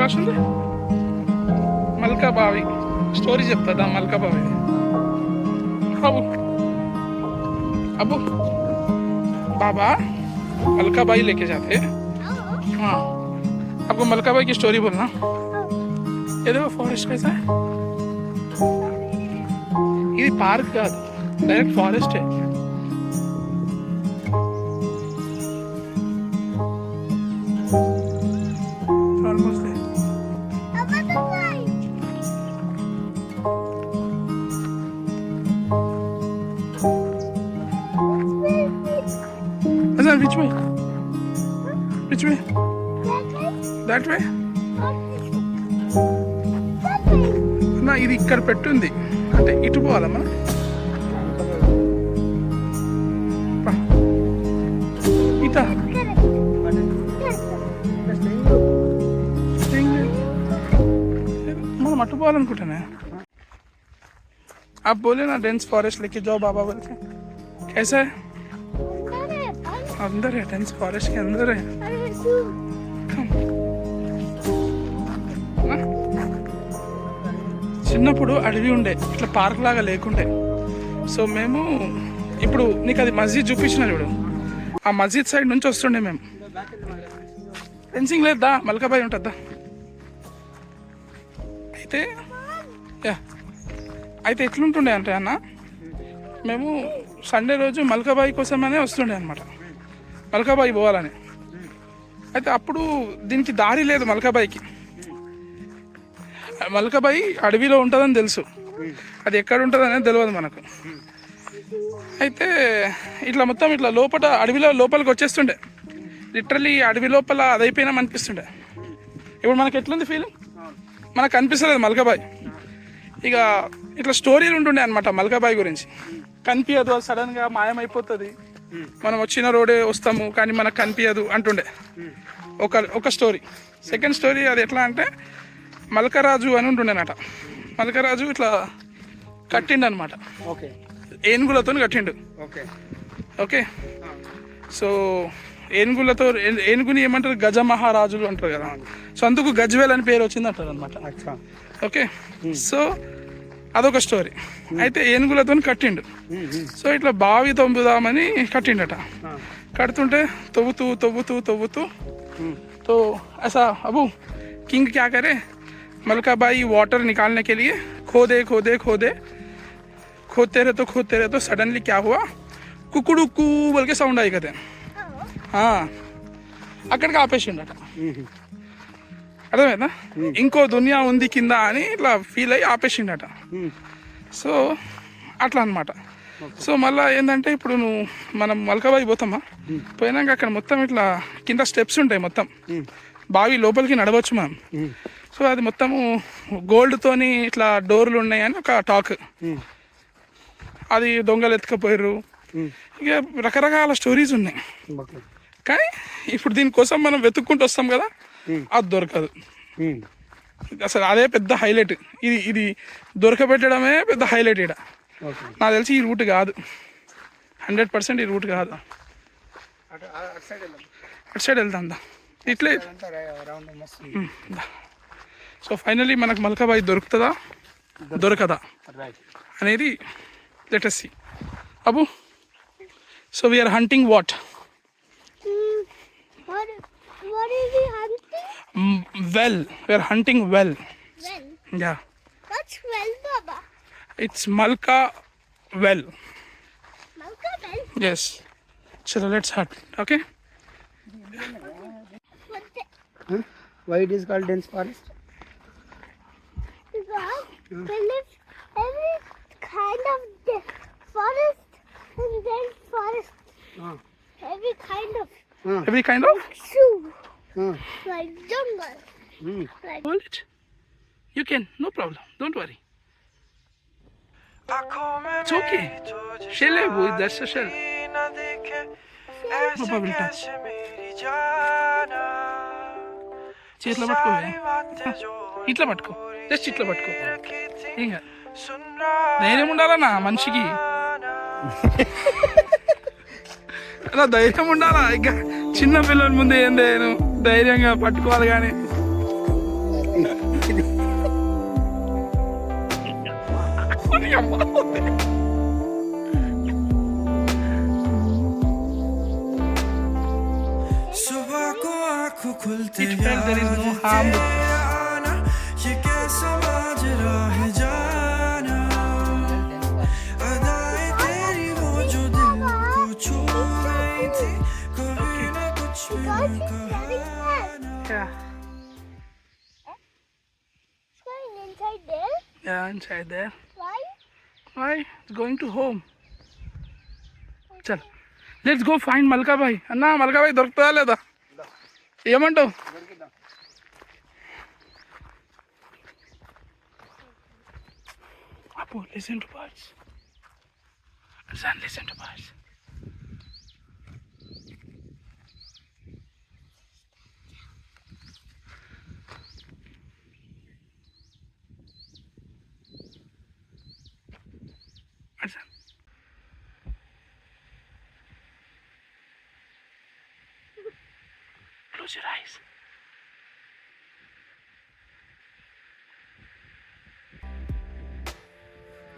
రాసింది మల్కా బావి స్టోరీ చెప్తా మల్కా బావి అబ్బు अबू बाबा मलका बाई लेके जाते। हाँ आपको मलका बाई की स्टोरी बोलना। ये देखो फॉरेस्ट कैसा है, ये पार्क का डायरेक्ट फॉरेस्ट है। Which way? Which way? That way? నా ఇది ఇక్కడ పెట్టుంది అంటే ఇటు పోవాలమ్మా. ఇట మనం అటు పోవాలనుకుంటానే. आप बोले ना डेंस फॉरेस्ट लेके जाओ बाबा बोल के, कैसा है? अंदर है, डेंस फॉरेस्ट के अंदर है. చిన్నప్పుడు అడవి ఉండే, ఇట్లా పార్క్ లాగా లేకుండే. సో మేము ఇప్పుడు నీకు అది మస్జిద్ చూపించిన చూడు, ఆ మస్జిద్ సైడ్ నుంచి వస్తుండే మేము. ఫెన్సింగ్ లేదా, మల్కాబాయి ఉంటుందా. అయితే అయితే ఎట్లుంటుండే అంటే అన్న, మేము సండే రోజు మల్కాబాయి కోసమనే వస్తుండే అనమాట, మల్కాబాయి పోవాలని. అయితే అప్పుడు దీనికి దారి లేదు మల్కాబాయికి. మల్కాబాయి అడవిలో ఉంటుందని తెలుసు, అది ఎక్కడ ఉంటుంది అనేది తెలియదు మనకు. అయితే ఇట్లా మొత్తం ఇట్లా లోపల అడవిలో లోపలికి వచ్చేస్తుండే, లిటరలీ అడవి లోపల అది అయిపోయినా అనిపిస్తుండే. ఇప్పుడు మనకు ఎట్లుంది ఫీలింగ్, మనకు అనిపిస్తలేదు మల్కాబాయి. ఇక ఇట్లా స్టోరీలు ఉంటుండే అనమాట మల్కాబాయి గురించి. కనిపించదు, అది సడన్గా మాయమైపోతుంది, మనం వచ్చిన రోడే వస్తాము కానీ మనకు కనిపించదు అంటుండే ఒక స్టోరీ. సెకండ్ స్టోరీ అది ఎట్లా అంటే, మల్కరాజు అని ఉంటుండేనట. మల్కరాజు ఇట్లా కట్టిండు అనమాట, ఏనుగులతో కట్టిండు. ఓకే, సో ఏనుగులతో, ఏనుగుని ఏమంటారు, గజ మహారాజులు అంటారు కదా. సో అందుకు గజ్వేల్ అని పేరు వచ్చింది అంటారు అనమాట. ఓకే, సో అదొక స్టోరీ. అయితే ఏనుగులతో కట్టిండు. సో ఇట్లా బావి తవ్వుదామని కట్టిండట. కడుతుంటే తవ్వుతూ तो ऐसा अबू किंग क्या करे, मलका बाई वाटर निकालने के लिए खोदे खोदते रहे तो सडनली क्या हुआ, कुकुड़ुकू बोल के साउंड आई कहते हैं. हाँ అక్కడికి ఆపేసిండట. అర్థమైందా, ఇంకో దునియా ఉంది కింద అని ఇట్లా ఫీల్ అయ్యి ఆపేసిండట. సో అట్లా అనమాట. సో మళ్ళీ ఏంటంటే, ఇప్పుడు మనం మల్కాబాయి పోతామా, పోయినాక అక్కడ మొత్తం ఇట్లా కింద స్టెప్స్ ఉంటాయి, మొత్తం బావి లోపలికి నడవచ్చు మనం. సో అది మొత్తము గోల్డ్తోని ఇట్లా డోర్లు ఉన్నాయని ఒక టాక్. అది దొంగలు ఎత్తుకపోయారు, ఇక రకరకాల స్టోరీస్ ఉన్నాయి. కానీ ఇప్పుడు దీనికోసం మనం వెతుక్కుంటూ వస్తాం కదా, అది దొరకదు అసలు. అదే పెద్ద హైలైట్. ఇది దొరకబెట్టడమే పెద్ద హైలైట్ ఇక్కడ. నాకు తెలిసి ఈ రూట్ కాదు, 100% ఈ రూట్ కాదు. అటు సైడ్ వెళ్తాం దా, ఇట్లే. సో ఫైనలీ మనకు మల్కాబాయి దొరుకుతుందా దొరకదా అనేది let us see. Abu, so we are hunting what? What is he hunting? Well, we're hunting well. Well. Yeah. What's well, Baba? It's Malka well. Malka well? Yes. Chalo, let's hunt. Okay? Why it is called dense forest? Because we live every kind of forest and dense forest. Every kind of. Every kind of? Zoo. Like jungle. Like. Hold it. You can, no problem. Don't worry. It's okay. Shell है वो, that's a shell. Papa will touch. ఇట్లా పట్టుకో, ఇట్లా పట్టుకో, just ఇట్లా పట్టుకో. ఏం కాదు, ధైర్యం ఉండాలన్నా మనిషికి. అలా ధైర్యం ఉండాలా, ఇంకా చిన్న పిల్లల ముందు ఏం ధైర్యం, ధైర్యంగా పట్టుకోవాలి. కానీ सुबह को आँखों खुलते It felt there is no harm with this. आना ये कैसा माजरा है जाना अदाएं तेरी वो जो दिल को छू गई थी कभी ना कुछ भी Because ना it's very fast. Yeah, It's going inside there. yeah, inside there. Why? Why? It's going to home. చల్ లెట్స్ గో ఫైండ్ మల్కాబాయ్. అన్నా మల్కాబాయ్ దొరుకుతుందా లేదా? ఏమంటావు? అప్పు listen to birds. Azan, listen to birds. Azan. Close your eyes.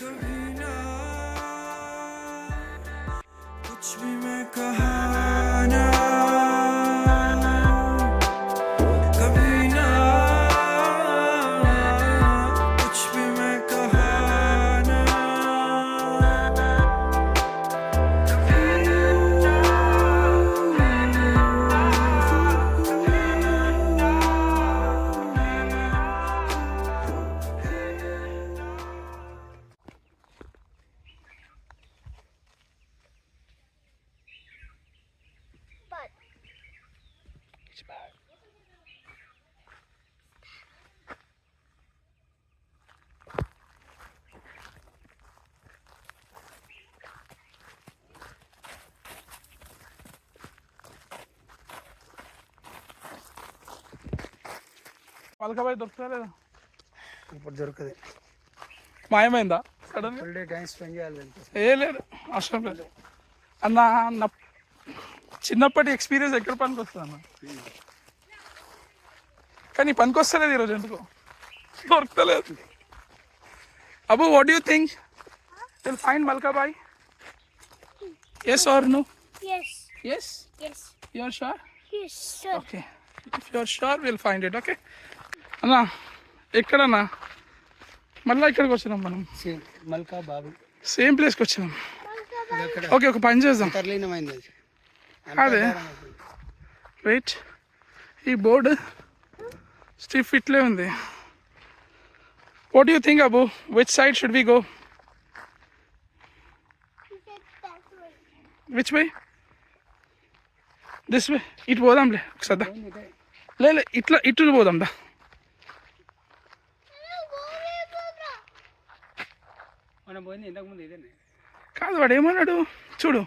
कभी ना कुछ भी मैं कहा ना कभी ना कुछ भी मैं कहा ना But మల్కాబాయ్ దొరుకుతుందా లేదా? ఇప్పుడు దొరకదు. మాయమైందా సడన్ గా? ఫుల్ డే టైం స్పెండ్ చేయాలి దానికి. ఏ లేదు, అవసరం లేదు అన్న. నా చిన్నప్పటి ఎక్స్పీరియన్స్ ఎక్కడ పనికి వస్తుంది అన్న, కానీ పనికి వస్తలేదు ఈరోజు ఎందుకో, దొరకలేదు. Abu what you think will find Malkabai? Yes or no? yes, yes, yes, you are sure? yes, sure. Okay, if you are sure will find it. Okay అన్నా, ఎక్కడన్నా? మళ్ళీ ఇక్కడికి వచ్చినాం మనం, మల్కా బాబు సేమ్ ప్లేస్కి వచ్చినాం. ఇది అక్కడ ఓకే, ఒక పని చేద్దాం. అంతర్లీనమైంది అది. అదే వెయిట్, ఈ బోర్డు స్టిఫ్ ఇట్లే ఉంది. What you think Abu, which side should we go? He said that way. Which way? This way. ఇటు పోదాంలే ఒకసారి దా. లే ఇట్లా ఇటు పోదాం దా. Hello, go away, Cobra. మనం పోయింది ఇంతకుముందు ఇదేనే. కాదు, వాడు ఏమన్నాడు చూడు,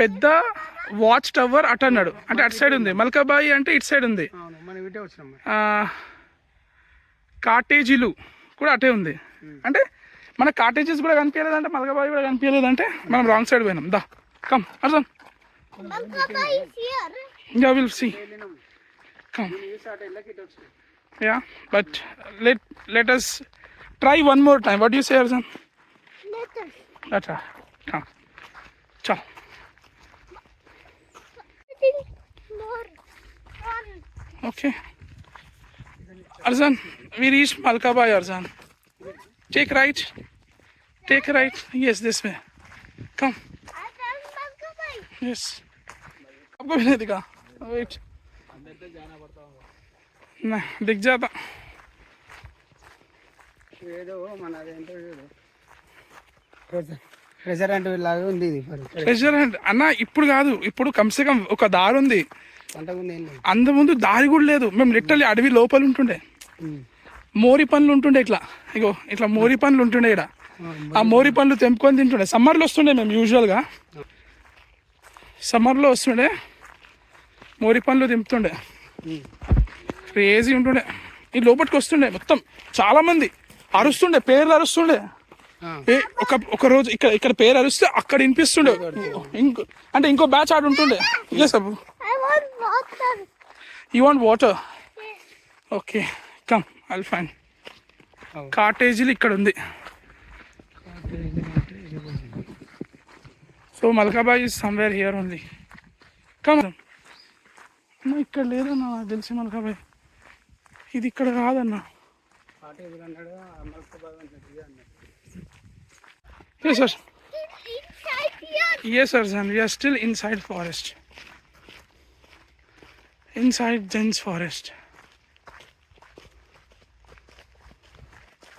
పెద్ద వాచ్ టవర్ అటు అన్నాడు, అంటే అటు సైడ్ ఉంది. మల్కాబాయి అంటే ఇటు సైడ్ ఉంది. అవును, మనం ఇటే వచ్చినాం మరి. కాటేజీలు కూడా అటే ఉంది. అంటే మన కాటేజెస్ కూడా కనిపించలేదంటే, మల్కాబాయి కూడా కనిపించలేదంటే మనం రాంగ్ సైడ్ పోయినాం. దా come Arjun, Malkaba is here. Yeah will see. Come. Yeah, but let us try one more time. What do you say, Arzan? Let us. Acha, come, chal. I think more fun. Okay. Arzan, we reached Malkabai, Arzan. Take right. Take right. Yes, this way. Come. I found Malkaba. Yes. आपको भी नहीं दिखा. Wait. ना दिख जाता. ఏదో మన అదేంటో రెస్టారెంట్ లాగా ఉంది ఇది. ట్రెజర్ అన్న ఇప్పుడు కాదు, ఇప్పుడు కమ్సే కమ్ ఒక దారి ఉంది. అంతకుముందు ఏం లేదు. అంత ముందు దారి కూడా లేదు. మేము లిటరల్లీ అడవి లోపల ఉంటుండే, మోరి పండ్లు ఉంటుండే, ఇట్లా ఇగో ఇట్లా మోరి పండ్లు ఉంటుండే. ఇక్కడ ఆ మోరి పండ్లు తెంపుకొని తింటుండే. సమ్మర్లో వస్తుండే మేము యూజువల్గా, సమ్మర్లో వస్తుండే మోరి పండ్లు తెంపుతుండే. క్రేజీ ఉంటుండే. ఈ లోపలికి వస్తుండే మొత్తం చాలా మంది అరుస్తుండే, పేర్లు అరుస్తుండే. ఒక రోజు ఇక్కడ పేరు అరిస్తే అక్కడ వినిపిస్తుండే. అంటే ఇంకో బ్యాచ్ ఆడు ఉంటుండే. Yes Abbu, I want water. You want water? Yes. Okay come, I'll find. కాటేజీలు ఇక్కడ ఉంది. So Malkabai is somewhere here only. Come అన్న, ఇక్కడ లేదన్న నాకు తెలిసి మల్కాబాయ్. ఇది ఇక్కడ కాదన్న. Yes sir. Inside here. Yes sir, son. We are still inside forest. Inside dense forest.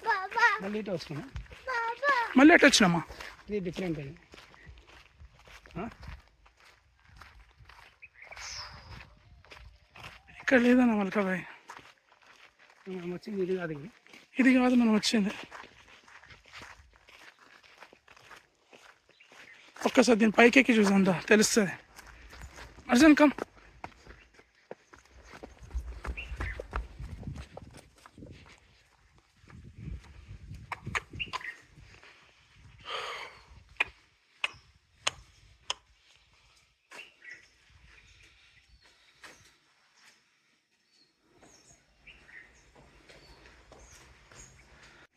Baba. మళ్ళీ ఇటు వస్తున్నాం. Baba. మళ్ళీ ఎటు వచ్చినామా? ఇది డిఫరెంట్ అది. ఇక్కడ లేదన్న మల్కాబాయ్. మనం వచ్చింది ఇది కాదు ఇది. ఇది కాదు మనం వచ్చింది. ఒక్కసారి దీని పైకి ఎక్కి చూసాం రా, తెలుస్తుంది. అర్జున్ కమ్.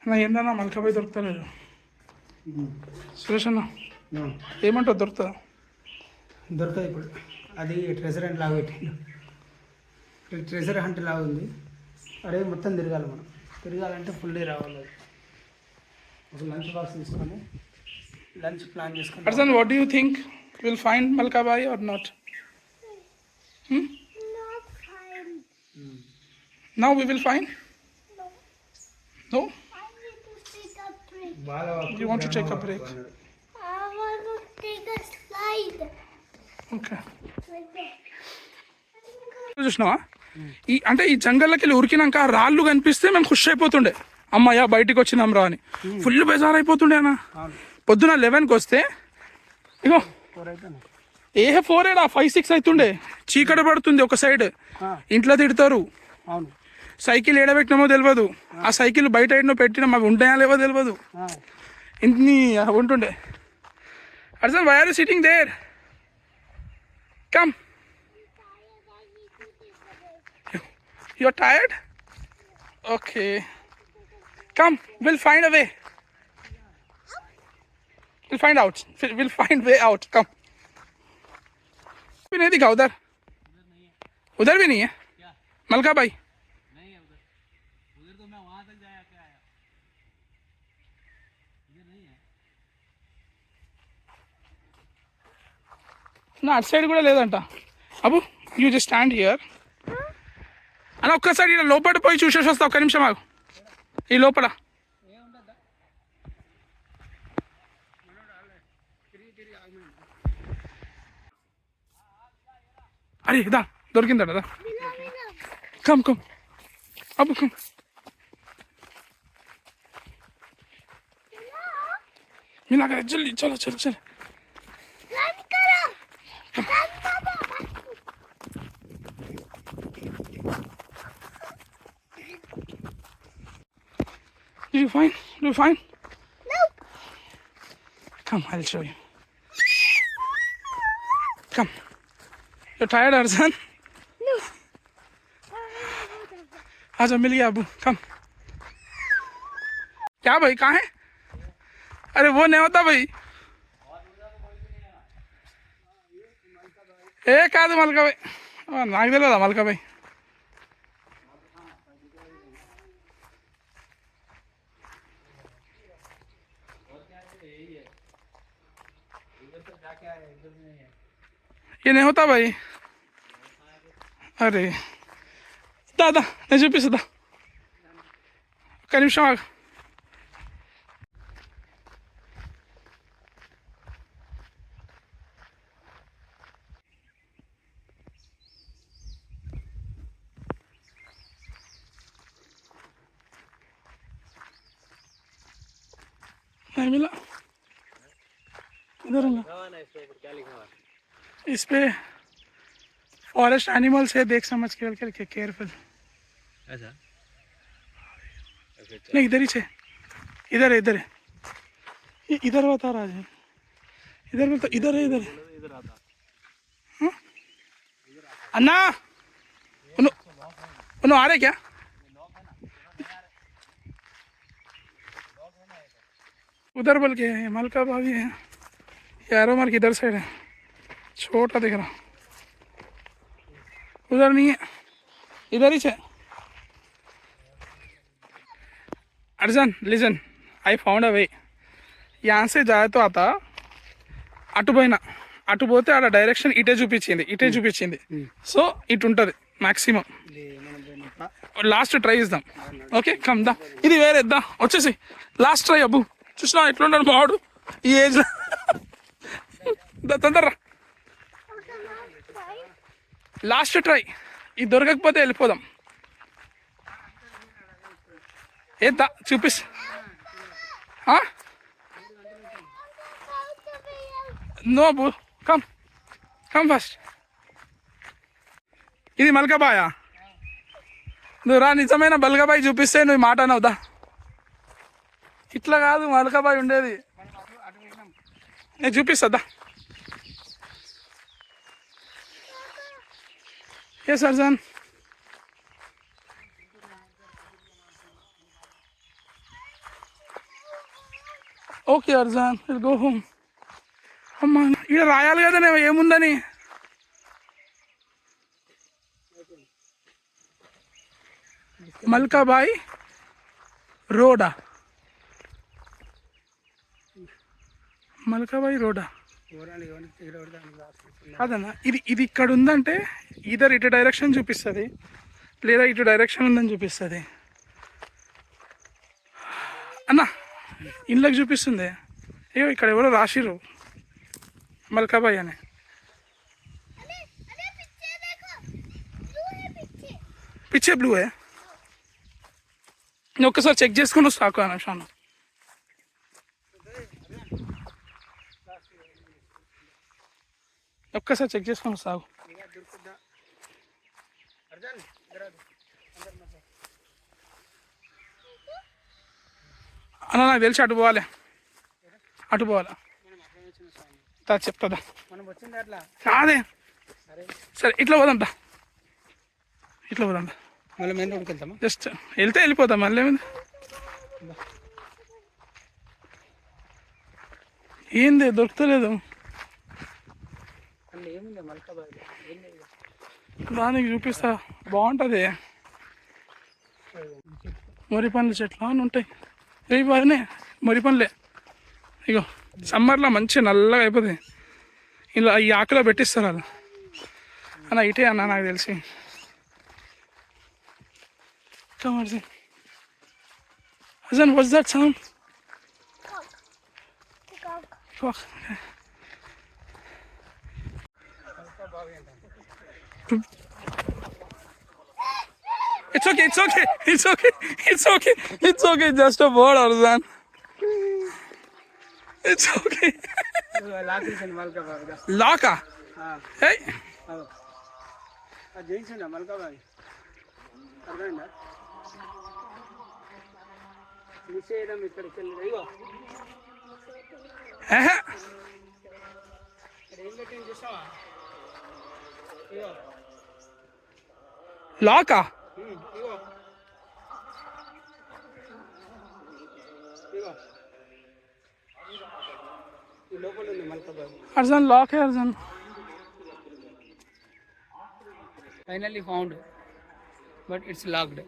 అన్న ఏందన్నా మల్కాబాయ్ దొరుకుతలేదు. సురేష్ అన్న ఏమంటావు, దొరుకుతుందా? దొరకదు ఇప్పుడు. అది ట్రెజర్ హంట్ లాగా పెట్టిండు. ట్రెజర్ హంట్ లాగా ఉంది. అడవి మొత్తం తిరగాలి మనం. తిరగాలంటే ఫుల్ డే రావాలి. అది ఒక లంచ్ బాక్స్ తీసుకొని లంచ్ ప్లాన్ చేసుకొని. Arjun, what do you think will find Malkabai or not? Not fine. Now we will find. No. No, I need to take a break. you want to take a break? I want to take a slide. Okay. Like that. చూసినావా, ఈ అంటే ఈ జంగల్లోకి వెళ్ళి ఉరికినాక ఆ రాళ్ళు కనిపిస్తే మేము ఖుషి అయిపోతుండే, అమ్మయ్య బయటికి వచ్చినాం రా అని. ఫుల్ బెజార్ అయిపోతుండే అన్న. పొద్దున 11కి వస్తే ఇగో 4 అయిపోయింది. 4 ఏడా 5-6 అవుతుండే. చీకటి పడుతుంది ఒక సైడ్, ఇంట్లో తిడతారు. అవును. సైకిల్ ఏడబెట్టినామో తెలియదు, ఆ సైకిల్ బయట ఎన్నో పెట్టినాం, అవి ఉంటాయా లేవో తెలియదు. ఇన్ని ఉంటుండే. Arjun, why are you sitting there? Come. You are tired? Okay. Come, we'll find a way. We'll find out. We'll find way out. Come. भी नहीं दिखा उधर. उधर भी नहीं है. मलका भाई. నా అటు సైడ్ కూడా లేదంట. అబ్బు, యూ జస్ట్ స్టాండ్ హియర్. అన్న ఒక్కసారి ఇలా లోపల పోయి చూసేసి వస్తా, ఒక్క నిమిషం ఆగు. ఈ లోపల అరే దా దొరికిందట దా. కమ్ కమ్ అబ్బు కమ్. मिला कर जल्दी चलो चलो चलो. Run करो. Run Baba. Did you find? Did you find? No. Come, I'll show you. Come. You're tired, Arzan? No. आजा, मिल गया अबू. कम. क्या भाई, कहाँ है? अरे वो नहीं होता भाई. ఏ కాదు మల్కా భాయ్, నాకు తెలియదా మల్కా భాయ్. ये नहीं होता भाई. अरे दादा నేను చూపిస్తా, ఒక్క నిమిషం ఆగు. नहीं मिला. इधर इस पे फॉरेस्ट एनिमल्स है, देख समझ के केयरफुल. ऐसा नहीं इधर ही से, इधर है इधर है, ये इधर बता रहा है. इधर बोलता, इधर है इधर. हाँ? अन्ना उन्होंने आ रहे क्या? उधर बोल के मलका बावी है यारो मार किधर साइड है छोटा दिख रहा उधर नहीं है इधर ही है अर्जन लिजन आई फाउंड अ वे यहाँ से जाए तो आता అటు పోయినా అటు పోతే ఆడ డైరెక్షన్ ఇటే చూపించింది సో ఇటు ఉంటుంది మ్యాక్సిమం లాస్ట్ ట్రై ఇద్దాం ఓకే కమ్ దా ఇది వేరే ఇద్దాం వచ్చేసి లాస్ట్ ట్రై అబ్బు చూసినా ఎట్లున్నాడు మావాడు ఈ ఏజ్లో తొందరరా లాస్ట్ ట్రై ఇది దొరకకపోతే వెళ్ళిపోదాం ఏద్దా చూపిస్ నో బూ కమ్ ఫస్ట్ ఇది మల్కాబాయా నువ్వు రా నిజమైన బల్గాబాయి చూపిస్తే నువ్వు మాట అనవుదా ఇట్లా కాదు మల్కాబాయి ఉండేది నేను చూపిస్తుందా ఏ సర్జన్ okay Arjun will go home అమ్మా ఇక్కడ రాయాలి కదా నేను ఏముందని మల్కాబాయి రోడా కాదన్నా ఇది ఇక్కడ ఉందంటే ఇదర్ ఇటు డైరెక్షన్ చూపిస్తుంది లేదా ఇటు డైరెక్షన్ ఉందని చూపిస్తుంది అన్నా ఇళ్ళకి చూపిస్తుంది అయ్యో ఇక్కడ ఎవరో రాసిరు మల్కాబాయి అని పిచ్చే బ్లూ నేను ఒక్కసారి చెక్ చేసుకుని వస్తాకు అనుషాను ఒక్కసారి చెక్ చేసుకుని వస్తావు అన్న నాకు తెలిసి అటు పోవాలి చెప్తుందా కాదే సరే ఇట్లా పోదాంట మళ్ళీ మెయిన్ రోడ్కి వెళ్తామా జస్ట్ వెళ్తే వెళ్ళిపోతాం మళ్ళీ ఏమైంది ఏంది దొరుకుతలేదు దానికి చూపిస్తా బాగుంటుంది మొరి పండ్ల చెట్లు అని ఉంటాయి ఇవి బాగానే మొరి పండ్లే ఇగో సమ్మర్లో మంచిగా నల్లగా అయిపోతుంది ఇలా ఈ ఆకులో పెట్టిస్తారు అది అన్న ఇటే అన్న నాకు తెలిసి Hazan, what's that sound? Cock. It's okay. Just a bird, Arzan. It's okay. Laka? Hey? లాకా Arjun lock Arjun finally found but it's locked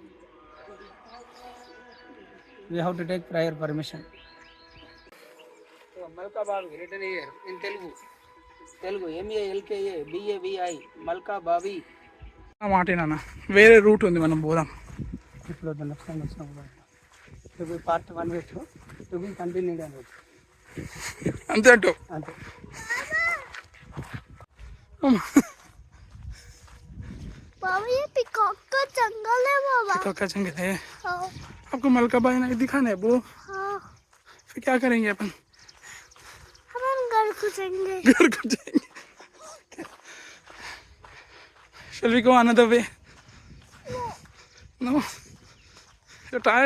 we have to take prior permission Malkabavi written here in Telugu MALKA BAVI Malkabavi మాటేనా వేరే route ఉంది మనం పోదాం ఇప్పుడు next time వచ్చినప్పుడు part 1 పెట్టు to be continued అని అంతే అంటూ అంతే बाबा ये पिकॉक का जंगल है बाबा पिकॉक का जंगल है हाँ आपको मलकाबाई नहीं दिखाना है वो हाँ फिर क्या करेंगे अपन घर को जाएंगे Shall we go another way? No. You're tired.